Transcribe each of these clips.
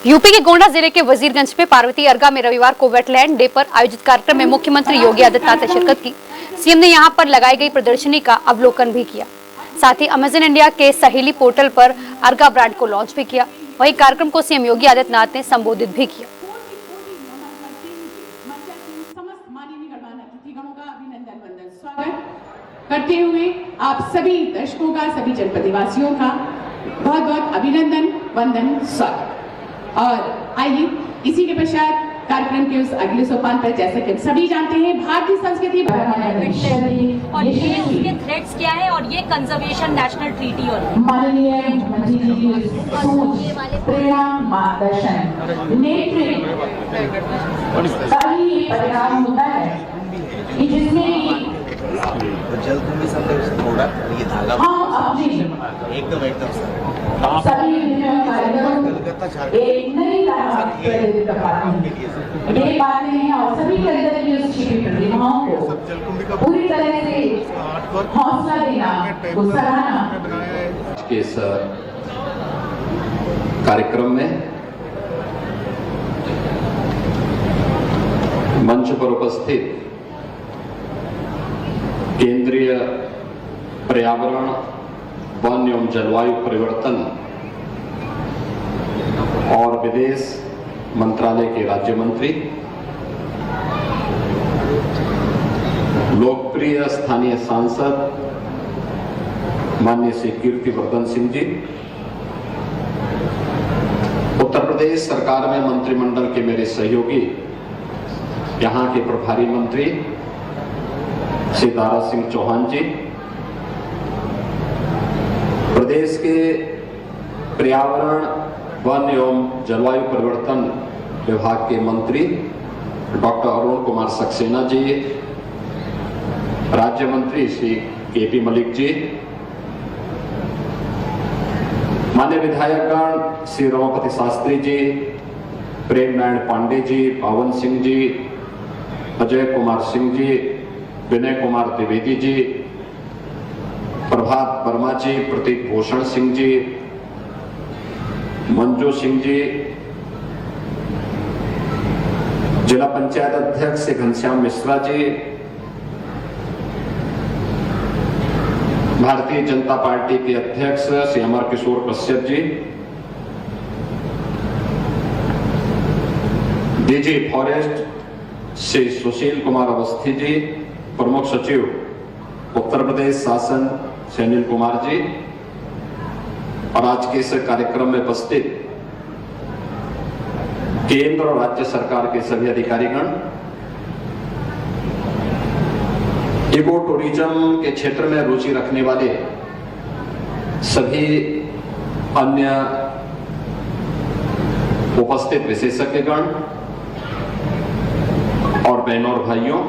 UP के गोंडा जिले के वजीरगंज में पार्वती अर्गा में रविवार को वेटलैंड डे पर आयोजित कार्यक्रम में मुख्यमंत्री योगी आदित्यनाथ ने शिरकत की। सीएम ने यहां पर लगाई गई प्रदर्शनी का अवलोकन भी किया। साथ ही अमेजन इंडिया के सहेली पोर्टल पर अर्गा ब्रांड को लॉन्च भी किया। वहीं कार्यक्रम को सीएम योगी आदित्यनाथ ने संबोधित भी किया। करते हुए आप सभी दर्शकों का, सभी जनपद वासियों का बहुत बहुत अभिनंदन, वंदन, स्वागत। और आइए इसी के पश्चात कार्यक्रम के उस अगले सोपान पर, जैसा कि सभी जानते हैं, भारतीय संस्कृति और ये उसके थ्रेड्स क्या है और ये कंजर्वेशन नेशनल ट्रीटी और माननीय मुख्यमंत्री जी की सोच, प्रेरणा, मार्गदर्शन, नेतृत्व का ही ये परिणाम होता है कि जिसमें जलकुंभी संदेश थोड़ा ये धागा एकदम सभी कार्यक्रम एक नई तरह प्रेरित कर पाते हैं। ये बातें हैं और सभी के अंदर की उस छिपी प्रतिभाओं को पूरी तरह से हौसला देना, सराहना। इस कार्यक्रम में मंच पर उपस्थित केंद्रीय पर्यावरण, वन एवं जलवायु परिवर्तन और विदेश मंत्रालय के राज्य मंत्री, लोकप्रिय स्थानीय सांसद माननीय श्री कीर्तिवर्धन सिंह जी, उत्तर प्रदेश सरकार में मंत्रिमंडल के मेरे सहयोगी, यहां के प्रभारी मंत्री श्री दारा सिंह चौहान जी, प्रदेश के पर्यावरण, वन एवं जलवायु परिवर्तन विभाग के मंत्री डॉक्टर अरुण कुमार सक्सेना जी, राज्य मंत्री श्री केपी मलिक जी, माननीय विधायकगण श्री रमापति शास्त्री जी, प्रेम नारायण पांडे जी, पावन सिंह जी, अजय कुमार सिंह जी, विनय कुमार द्विवेदी जी, प्रभात वर्मा जी, प्रतीक भूषण सिंह जी, मंजू सिंह जी, जिला पंचायत अध्यक्ष श्री घनश्याम मिश्रा जी, भारतीय जनता पार्टी के अध्यक्ष श्री अमर किशोर कश्यप जी, डीजी फॉरेस्ट श्री सुशील कुमार अवस्थी जी, प्रमुख सचिव उत्तर प्रदेश शासन श्री अनिल कुमार जी, और आज के इस कार्यक्रम में उपस्थित केंद्र और राज्य सरकार के सभी अधिकारीगण, इको टूरिज्म के क्षेत्र में रुचि रखने वाले सभी अन्य उपस्थित विशेषज्ञगण और बहनों और भाइयों,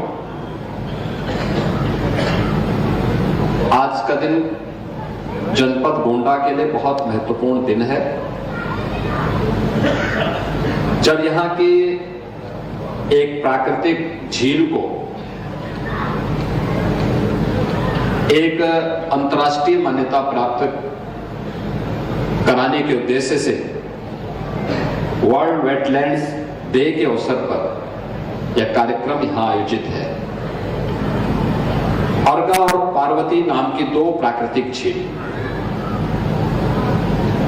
आज का दिन जनपद गोंडा के लिए बहुत महत्वपूर्ण दिन है, जब यहां की एक प्राकृतिक झील को एक अंतर्राष्ट्रीय मान्यता प्राप्त कराने के उद्देश्य से वर्ल्ड वेटलैंड्स डे के अवसर पर यह कार्यक्रम यहां आयोजित है। अर्गा और पार्वती नाम की दो प्राकृतिक झील,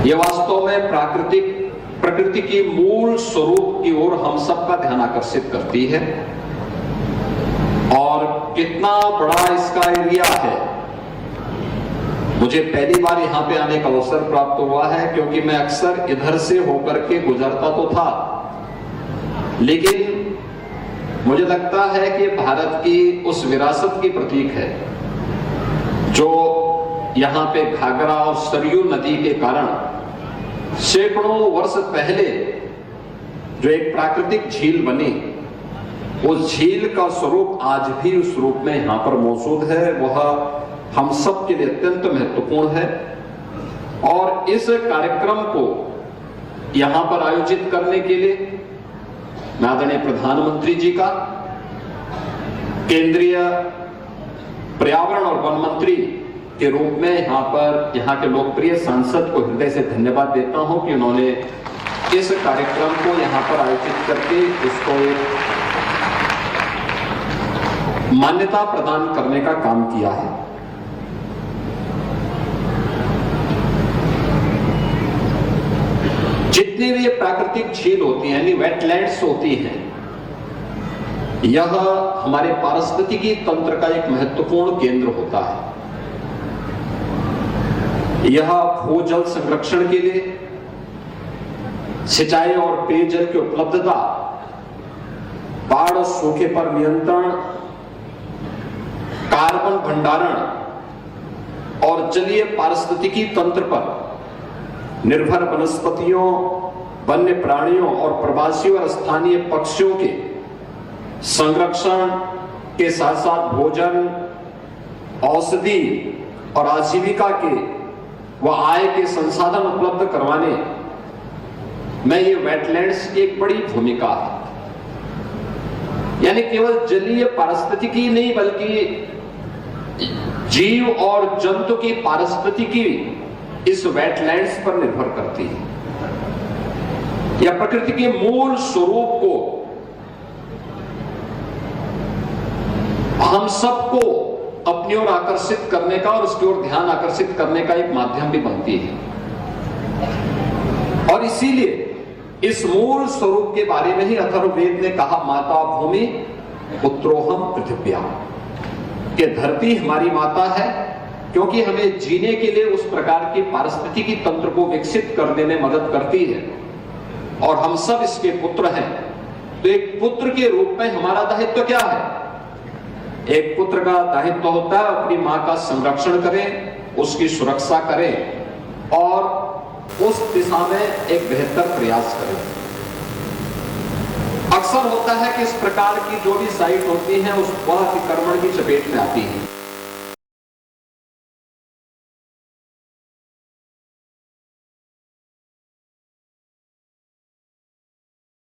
यह वास्तव में प्रकृति की मूल स्वरूप की ओर हम सबका ध्यान आकर्षित करती है। और कितना बड़ा इसका एरिया है, मुझे पहली बार यहां पे आने का अवसर प्राप्त हुआ है, क्योंकि मैं अक्सर इधर से होकर के गुजरता तो था, लेकिन मुझे लगता है कि भारत की उस विरासत की प्रतीक है जो यहां पे घाघरा और सरयू नदी के कारण सैकड़ों वर्ष पहले जो एक प्राकृतिक झील बनी, उस झील का स्वरूप आज भी उस रूप में यहां पर मौजूद है। वह हम सब के लिए अत्यंत महत्वपूर्ण है। और इस कार्यक्रम को यहां पर आयोजित करने के लिए मैं आदरणीय प्रधानमंत्री जी का, केंद्रीय पर्यावरण और वन मंत्री के रूप में यहाँ के लोकप्रिय सांसद को हृदय से धन्यवाद देता हूं कि उन्होंने इस कार्यक्रम को यहाँ पर आयोजित करके उसको एक मान्यता प्रदान करने का काम किया है। जितनी भी प्राकृतिक झील होती हैं यानी वेटलैंड्स होती हैं, यह हमारे पारिस्थितिकी तंत्र का एक महत्वपूर्ण केंद्र होता है। यह भूजल संरक्षण के लिए, सिंचाई और पेयजल की उपलब्धता, बाढ़ और सूखे पर नियंत्रण, कार्बन भंडारण और जलीय पारिस्थितिकी तंत्र पर निर्भर वनस्पतियों, वन्य प्राणियों और प्रवासी और स्थानीय पक्षियों के संरक्षण के साथ साथ भोजन, औषधि और आजीविका के व आय के संसाधन उपलब्ध करवाने में ये वेटलैंड्स की एक बड़ी भूमिका है। यानी केवल जलीय पारिस्थितिकी नहीं बल्कि जीव और जंतु की पारिस्थितिकी इस वेटलैंड्स पर निर्भर करती है। यह प्रकृति के मूल स्वरूप को हम सबको अपनी ओर आकर्षित करने का और उसकी ओर ध्यान आकर्षित करने का एक माध्यम भी बनती है। और इसीलिए इस मूल स्वरूप के बारे में ही अथर्ववेद ने कहा, माता भूमि पुत्रोहम पृथिव्या, कि धरती हमारी माता है क्योंकि हमें जीने के लिए उस प्रकार की पारिस्थितिकी तंत्र को विकसित करने में मदद करती है और हम सब इसके पुत्र हैं। तो एक पुत्र के रूप में हमारा दायित्व क्या है? एक पुत्र का दायित्व होता है अपनी मां का संरक्षण करें, उसकी सुरक्षा करें और उस दिशा में एक बेहतर प्रयास करें। अक्सर होता है कि इस प्रकार की जो भी साइट होती है उस वह अतिक्रमण की चपेट में आती है।